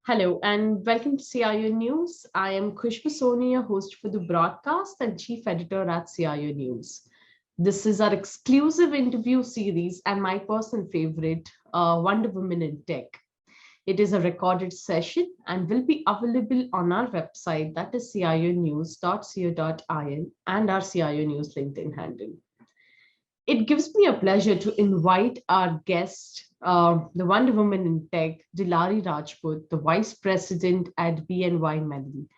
Hello and welcome to CIO News. I am Khushbu Soni, your host for the broadcast and chief editor at CIO News. This is our exclusive interview series and my personal favorite, Wonder Woman in Tech. It is a recorded session and will be available on our website, that is cionews.co.in, and our CIO News LinkedIn handle. It gives me a pleasure to invite our guest, the Wonder Woman in Tech, Dulari Rajput, the Vice President at BNY Mellon.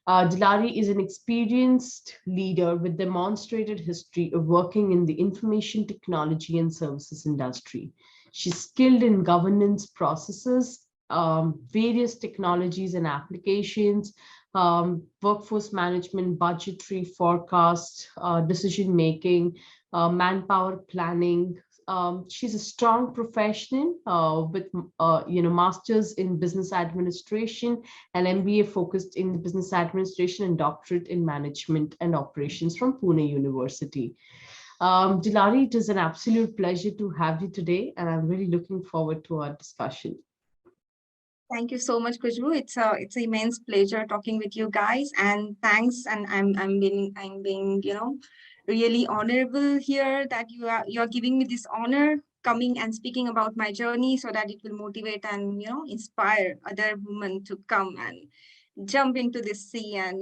Dulari is an experienced leader with demonstrated history of working in the information technology and services industry. She's skilled in governance processes, various technologies and applications, workforce management, budgetary forecast, decision making, manpower planning. She's a strong professional with masters in business administration and MBA focused in the business administration and doctorate in management and operations from Pune University. Dulari, it is an absolute pleasure to have you today, and I'm really looking forward to our discussion. Thank you so much, Khushbu. It's an immense pleasure talking with you guys, and thanks. And I'm being really honorable here that you're giving me this honor, coming and speaking about my journey, so that it will motivate and inspire other women to come and jump into this sea and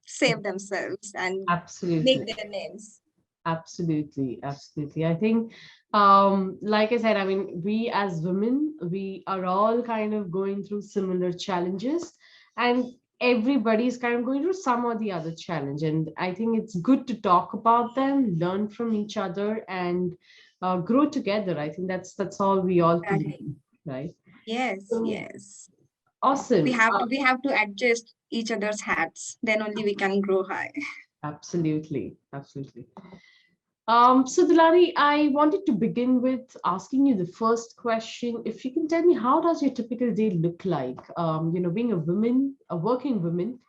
save themselves and Absolutely. make their names. Absolutely. I think, like I said, I mean, we as women, we are all kind of going through similar challenges, and everybody's kind of going through some or the other challenge. And I think it's good to talk about them, learn from each other, and grow together. I think that's all we all can do, right? Yes, So, yes. awesome. We have to adjust each other's hats. Then only we can grow high. Absolutely. So Dulari, I wanted to begin with asking you the first question. If you can tell me, how does your typical day look like? Being a woman, a working woman,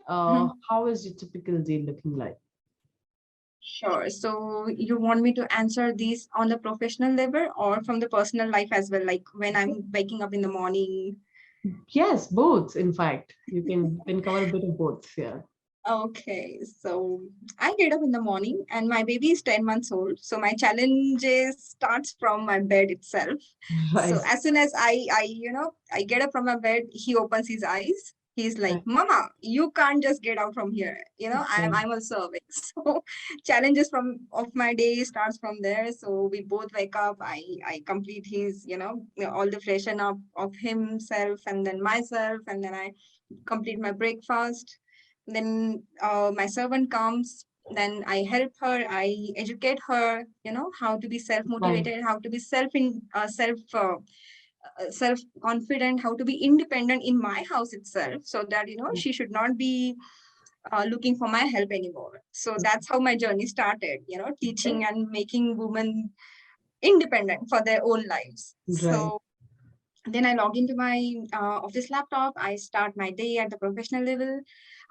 how is your typical day looking like? Sure. So you want me to answer these on the professional level or from the personal life as well, like when I'm waking up in the morning? Yes, both. In fact, you can cover a bit of both. Yeah. Okay, so I get up in the morning and my baby is 10 months old. So my challenges starts from my bed itself. So Right. as soon as I get up from my bed, he opens his eyes. He's like, Right. Mama, you can't just get out from here. I'm also awake. So challenges of my day starts from there. So we both wake up. I complete his, all the freshen up of himself and then myself, and then I complete my breakfast. Then my servant comes, then I help her, I educate her, how to be self Right. motivated, how to be self confident, how to be independent in my house itself, so that she should not be looking for my help anymore. So that's how my journey started, teaching and making women independent for their own lives. Right. So then I log into my office laptop. I start my day at the professional level.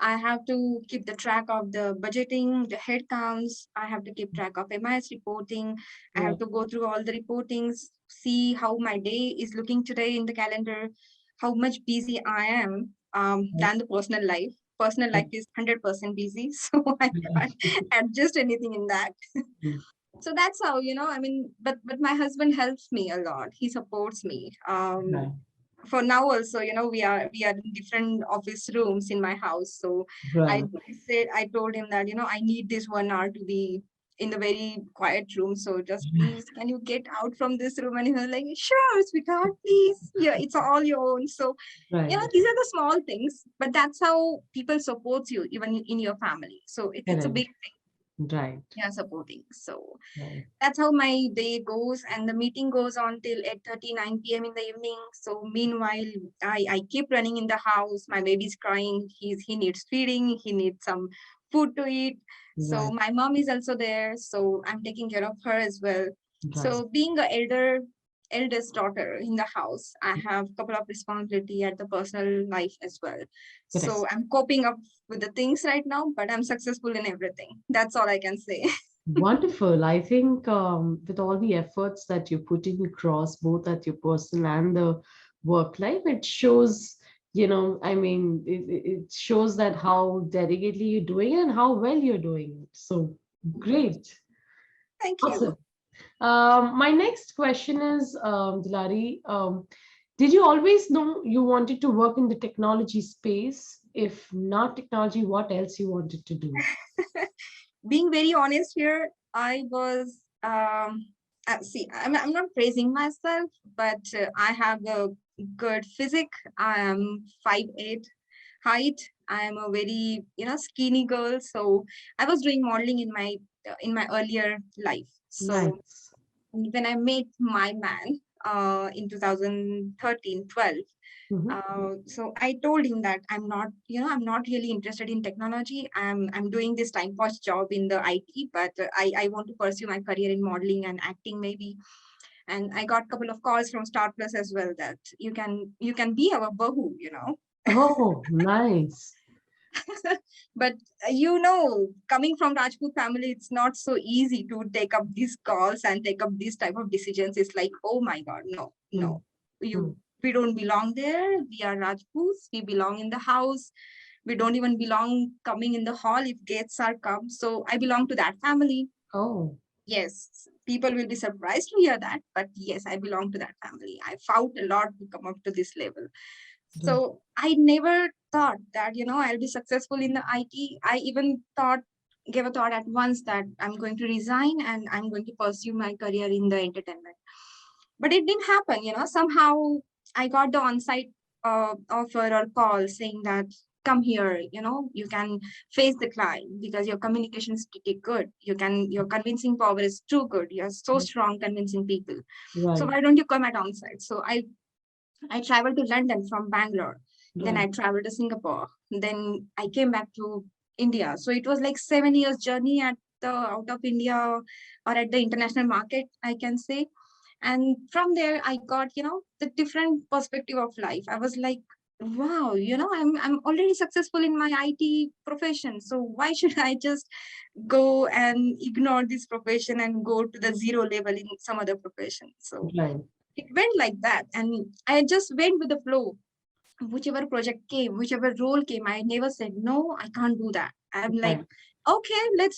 I have to keep the track of the budgeting, the head counts. I have to keep track of MIS reporting. I have Right. to go through all the reportings, see how my day is looking today in the calendar, how much busy I am than the personal life. Personal life is 100% busy, so I can't adjust anything in that. So that's how, I mean, but my husband helps me a lot. He supports me. Right. For now also, we are in different office rooms in my house. So i Right. I told him that I need this 1 hour to be in the very quiet room, so just please can you get out from this room? And he was like, sure sweetheart, please, yeah, it's all your own. So Right. these are the small things, but that's how people support you even in your family. So it's a Correct. big thing. Right. Yeah, supporting. So Right. that's how my day goes, and the meeting goes on till 8:30, 9 p.m. in the evening. So meanwhile, I keep running in the house. My baby's crying. He needs feeding. He needs some food to eat. So Right. my mom is also there. So I'm taking care of her as well. Right. So being a eldest daughter in the house, I have a couple of responsibility at the personal life as well. Correct. So I'm coping up with the things right now, but I'm successful in everything. That's all I can say. Wonderful. I think with all the efforts that you're putting across, both at your personal and the work life, it shows I mean, it shows that how dedicatedly you're doing and how well you're doing it. So great. Thank you. Awesome. My next question is, Dulari, did you always know you wanted to work in the technology space? If not technology, what else you wanted to do? Being very honest here, I was see, I'm not praising myself, but I have a good physique. I am 5'8" height. I am a very skinny girl. So I was doing modeling in my earlier life. So Nice. when I met my man in 2013, 12. Mhm. So I told him that I'm not really interested in technology. I'm doing this time pass job in the IT, but I want to pursue my career in modeling and acting maybe. And I got a couple of calls from Star Plus as well that you can be our bahu. Oh, nice. But coming from Rajput family, it's not so easy to take up these calls and take up these type of decisions. It's like, oh my God, no, Mm, no, you mm. we don't belong there. We are Rajputs. We belong in the house. We don't even belong coming in the hall if guests are come. So I belong to that family. Oh, Yes, people will be surprised to hear that, but yes, I belong to that family. I fought a lot to come up to this level. right. So I never thought that, I'll be successful in the IT. I even gave a thought at once that I'm going to resign and I'm going to pursue my career in the entertainment. But it didn't happen, somehow I got the on-site offer or call saying that come here, you can face the client because your communication is pretty good. Your convincing power is too good. You're so strong convincing people. So Right. why don't you come at on-site? So I traveled to London from Bangalore. Then Right. I traveled to Singapore. Then I came back to India. So it was like 7 years journey at the out of India or at the international market, I can say. And from there, I got the different perspective of life. I was like, wow, I'm already successful in my IT profession. So why should I just go and ignore this profession and go to the zero level in some other profession? So Right. it went like that, and I just went with the flow. Whichever project came, whichever role came, I never said no, I can't do that. I'm like, Right. okay, let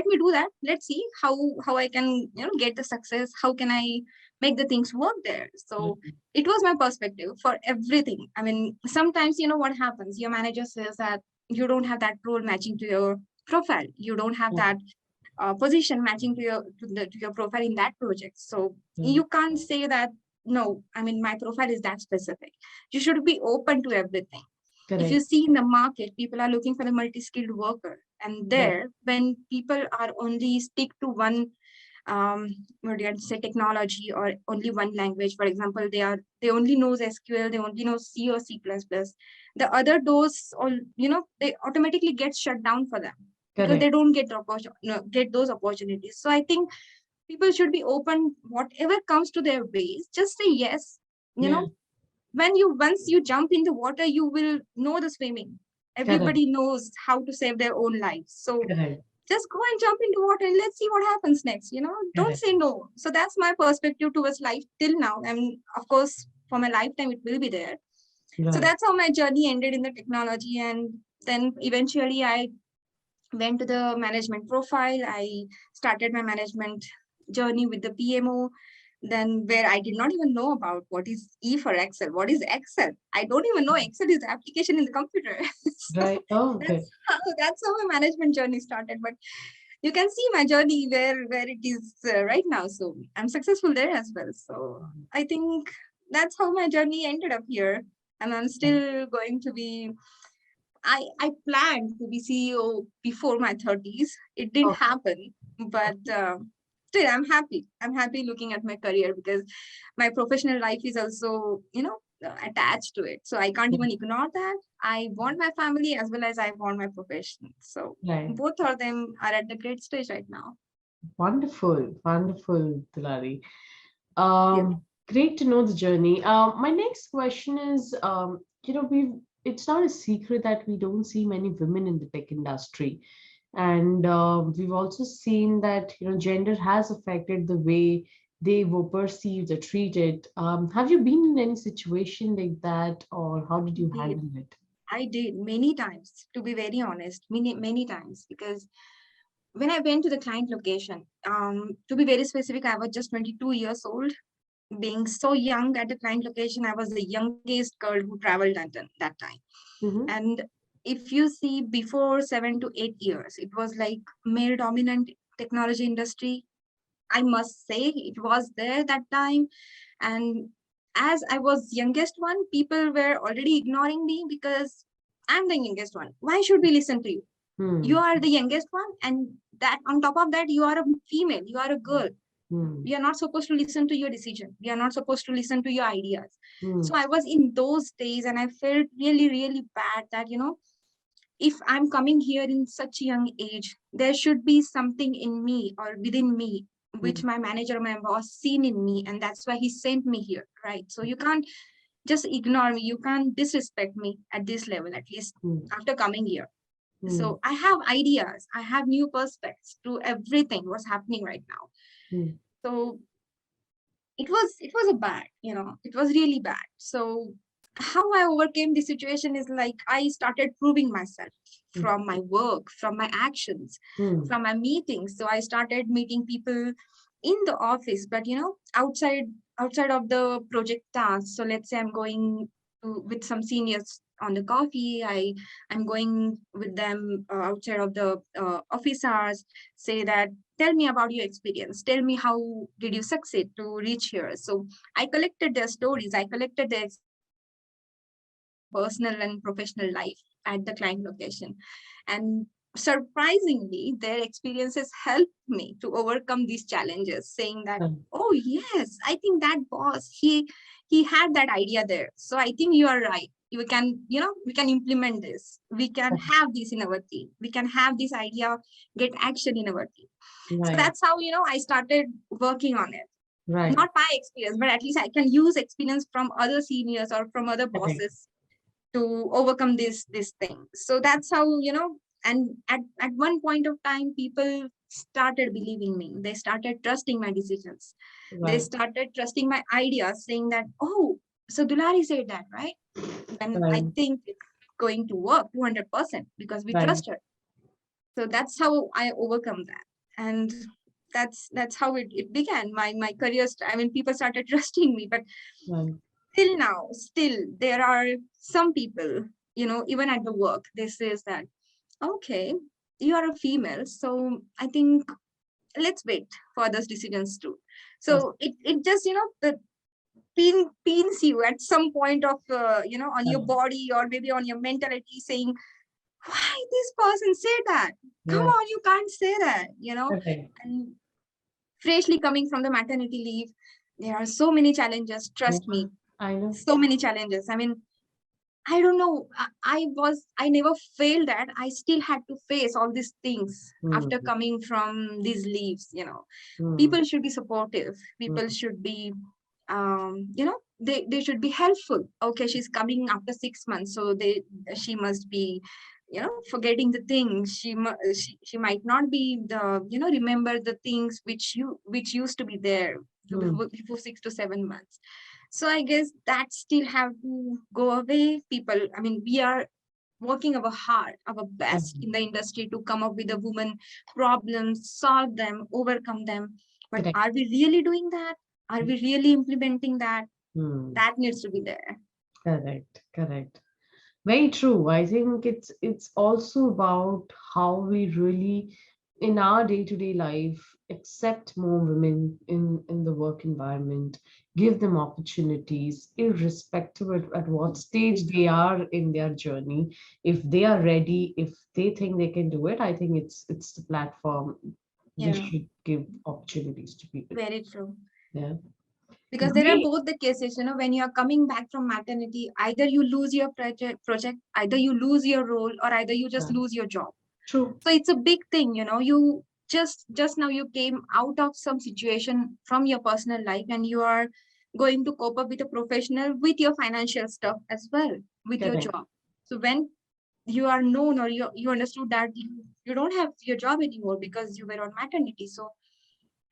me do that. Let's see how I can get the success. How can I make the things work there? So it was my perspective for everything. I mean, sometimes what happens, your manager says that you don't have that role matching to your profile, you don't have Right. that position matching to your profile in that project. So Right. you can't say that no. I mean, my profile is that specific. You should be open to everything. If you Correct. see in the market, people are looking for the multi-skilled worker, and Right. there, when people are only stick to one what do you say technology or only one language, for example, they only knows SQL, they only know C or C++, the other doors all they automatically get shut down for them because Correct. they don't get those opportunities. So I think people should be open whatever comes to their ways, just say yes. you Yeah. know when you once you jump in the water, you will know the swimming. Correct. Everybody knows how to save their own lives. So Correct. just go and jump into water and let's see what happens next. Don't Correct. say no. So that's my perspective towards life till now. And of course, for my lifetime, it will be there. So Right. that's how my journey ended in the technology. And then eventually I went to the management profile. I started my management journey with the PMO. Then where I did not even know about what is E for Excel. What is Excel? I don't even know Excel is the application in the computer. So Right. Oh, okay. that's how my management journey started. But you can see my journey where it is right now. So I'm successful there as well. So I think that's how my journey ended up here, and I'm Right. still going to be. I planned to be CEO before my 30s. It didn't Okay. happen, but still, I'm happy. I'm happy looking at my career because my professional life is also, attached to it. So I can't even ignore that. I want my family as well as I want my profession. So Right. both of them are at the great stage right now. Wonderful. Wonderful, Dulari. Yeah. Great to know the journey. My next question is, it's not a secret that we don't see many women in the tech industry. And we've also seen that, gender has affected the way they were perceived or treated. Have you been in any situation like that, or how did you Did. handle it? I did many times, to be very honest, many times, because when I went to the client location, to be very specific, I was just 22 years old. Being so young at the client location, I was the youngest girl who traveled that time. Mm-hmm. And if you see, before 7 to 8 years, it was like male dominant technology industry. I must say it was there that time. And as I was youngest one, people were already ignoring me because I'm the youngest one. Why should we listen to you? You Hmm. are the youngest one, and that on top of that, you are a female, you are a girl. Hmm. We are not supposed to listen to your decision. We are not supposed to listen to your ideas. Hmm. So I was in those days, and I felt really, really bad that, if I'm coming here in such a young age, there should be something in me or within me, which Hmm. my manager, my boss seen in me, and that's why he sent me here, right? So you can't just ignore me. You can't disrespect me at this level, at least Hmm. after coming here. Hmm. So I have ideas, I have new perspectives to everything what's happening right now. Hmm. So it was a bad, it was really bad. So how I overcame the situation is like I started proving myself from my work, from my actions, Hmm. from my meetings. So I started meeting people in the office, but outside of the project tasks. So let's say I'm going with some seniors on the coffee. I'm going with them outside of the office hours. Say that, tell me about your experience, tell me how did you succeed to reach here. So I collected their stories, I collected their experiences from their personal and professional life at the client location. And surprisingly, their experiences helped me to overcome these challenges, saying that, Hmm. oh yes, I think that boss, he had that idea there. So I think you are right. We can implement this. We can have this in our team. We can have this idea, get action in our team. So Right. that's how, I started working on it. Right. Not my experience, but at least I can use experience from other seniors or from other Correct. bosses to overcome this thing. So that's how, and at one point of time, people started believing me. They started trusting my decisions. They Right. started trusting my ideas, saying that, oh, so Dulari said that, right? Then I Right. think it's going to work 200% because we Right. trust her. So that's how I overcome that. And that's how it began. My career. I mean, people started trusting me, but Right. till now, still there are some people, even at the work, they says that, okay, you are a female, so I think let's wait for those decisions too. Yes. So it just, the pins you at some point of, on your Right. body or maybe on your mentality, saying, why this person say that? Come Yeah. on, you can't say that, Correct. and freshly coming from the maternity leave, there are so many challenges, Yeah. trust me. I know. So many challenges. I mean, I don't know. I never failed that. I still had to face all these things Hmm. after coming from these leaves. Hmm. People should be supportive. Hmm. People should be, they should be helpful. Okay, she's coming after 6 months, so she must be, forgetting the things. She might not be the, remember the things which used to be there Hmm. before 6 to 7 months. So I guess that still have to go away. People, I mean, we are working our hard, our best in the industry to come up with a woman problems, solve them, overcome them. But Correct. are we really doing that? Are we really implementing that? Hmm. That needs to be there. Correct. Correct. Very true. I think it's also about how we really, in our day-to-day life, accept more women in the work environment, give them opportunities, irrespective at what stage they are in their journey. If they are ready, if they think they can do it, I think it's the platform we Yeah, should give opportunities to people. very true. Yeah. Because there are Great. both the cases, when you are coming back from maternity, either you lose your project, either you lose your role, or either you just Yeah. lose your job. True. So it's a big thing. You just now you came out of some situation from your personal life, and you are going to cope up with a professional, with your financial stuff as well, with your Correct. job. So when you are known, or you understood that you don't have your job anymore because you were on maternity. So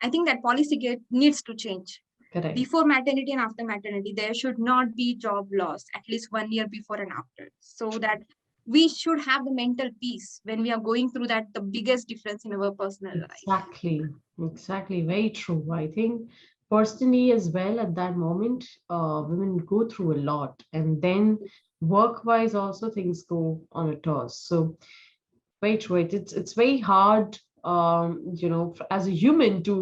I think that policy needs to change. Correct. Before maternity and after maternity, there should not be job loss at least 1 year before and after, so that we should have the mental peace when we are going through that, the biggest difference in our personal life. Exactly. Exactly. Very true. I think personally as well at that moment, women go through a lot, and then work-wise also things go on a toss. So wait. It's very hard, as a human to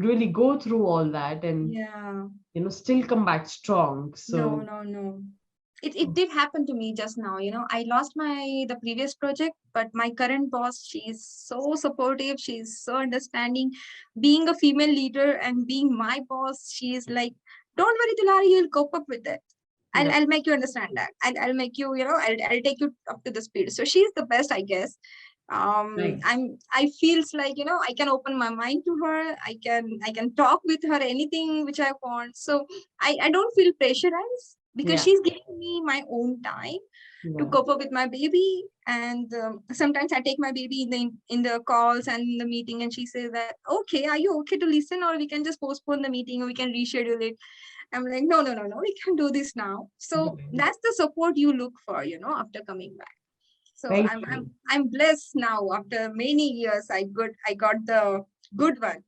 really go through all that and Yeah. still come back strong. No, So no, no. It did happen to me just now. I lost the previous project, but my current boss, she's so supportive, she's so understanding. Being a female leader and being my boss, she's like, don't worry, Dulari, you'll cope up with it. yeah, I'll make you understand that. I'll make you, I'll take you up to the speed. So she's the best, I guess. right. I feels like, I can open my mind to her. I can talk with her anything which I want. So I don't feel pressurized because Yeah, she's giving me my own time to yeah, cope up with my baby. And sometimes I take my baby in the calls and in the meeting, and she says that, okay, are you okay to listen, or we can just postpone the meeting, or we can reschedule it. I'm like, no, no, no, no, we can do this now. So right. that's the support you look for, after coming back. So Very I'm I'm true. I'm blessed now. After many years, I got the good one.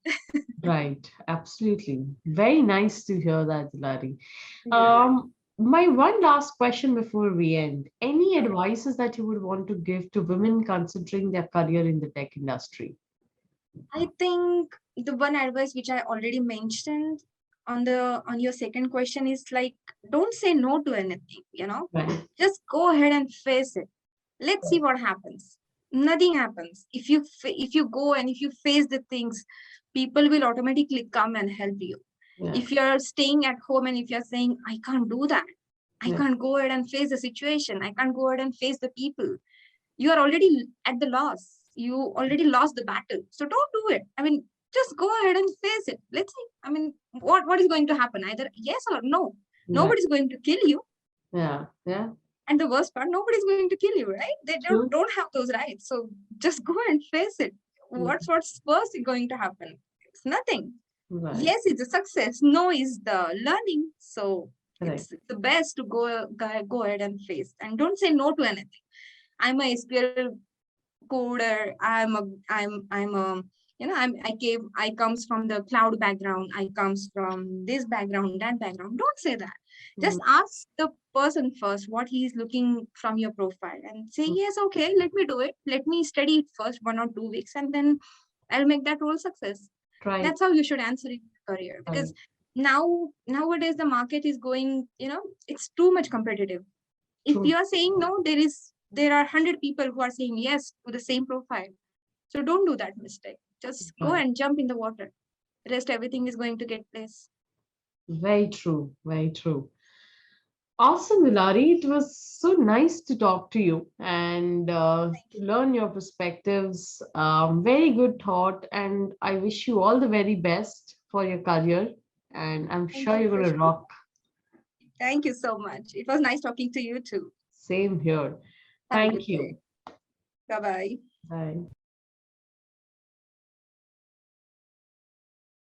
Right, absolutely. Very nice to hear that, Larry. Yeah. My one last question before we end. Any Sure. advices that you would want to give to women considering their career in the tech industry? I think the one advice which I already mentioned on your second question is like, don't say no to anything, Right. just go ahead and face it. Let's see what happens. Nothing happens if you go and if you face the things, people will automatically come and help you. Yeah. If you're staying at home and if you're saying, I can't do that, I Yeah. can't go ahead and face the situation, I can't go ahead and face the people, you are already at the loss, you already lost the battle. So don't do it. I mean, just go ahead and face it. Let's see. I mean, what is going to happen? Either yes or no. Right. Nobody's going to kill you. Yeah. Yeah. And the worst part, nobody's going to kill you, right? They don't, True. don't have those rights. So just go and face it. Yeah. What's first going to happen? It's nothing. Right. Yes, it's a success. No is the learning. So Right. it's the best to go ahead and face, and don't say no to anything. I'm a SQL coder. I comes from the cloud background. I comes from this background, that background. Don't say that. Just Mm, ask the person first what he is looking from your profile, and say, mm, yes, okay, let me do it. Let me study it first 1 or 2 weeks, and then I'll make that role success. right. That's how you should answer in career, Right. because nowadays the market is going, it's too much competitive. If True. you are saying no, there are 100 people who are saying yes to the same profile. So don't do that mistake. Just go Right. and jump in the water. Rest everything is going to get place. Very true. Very true. Awesome, Milari. It was so nice to talk to you and to learn your perspectives. Very good thought, and I wish you all the very best for your career. And I'm Thank sure you, you're going to Khushbu. rock. Thank you so much. It was nice talking to you too. Same here. Have a Thank good day. you. Bye bye. Bye.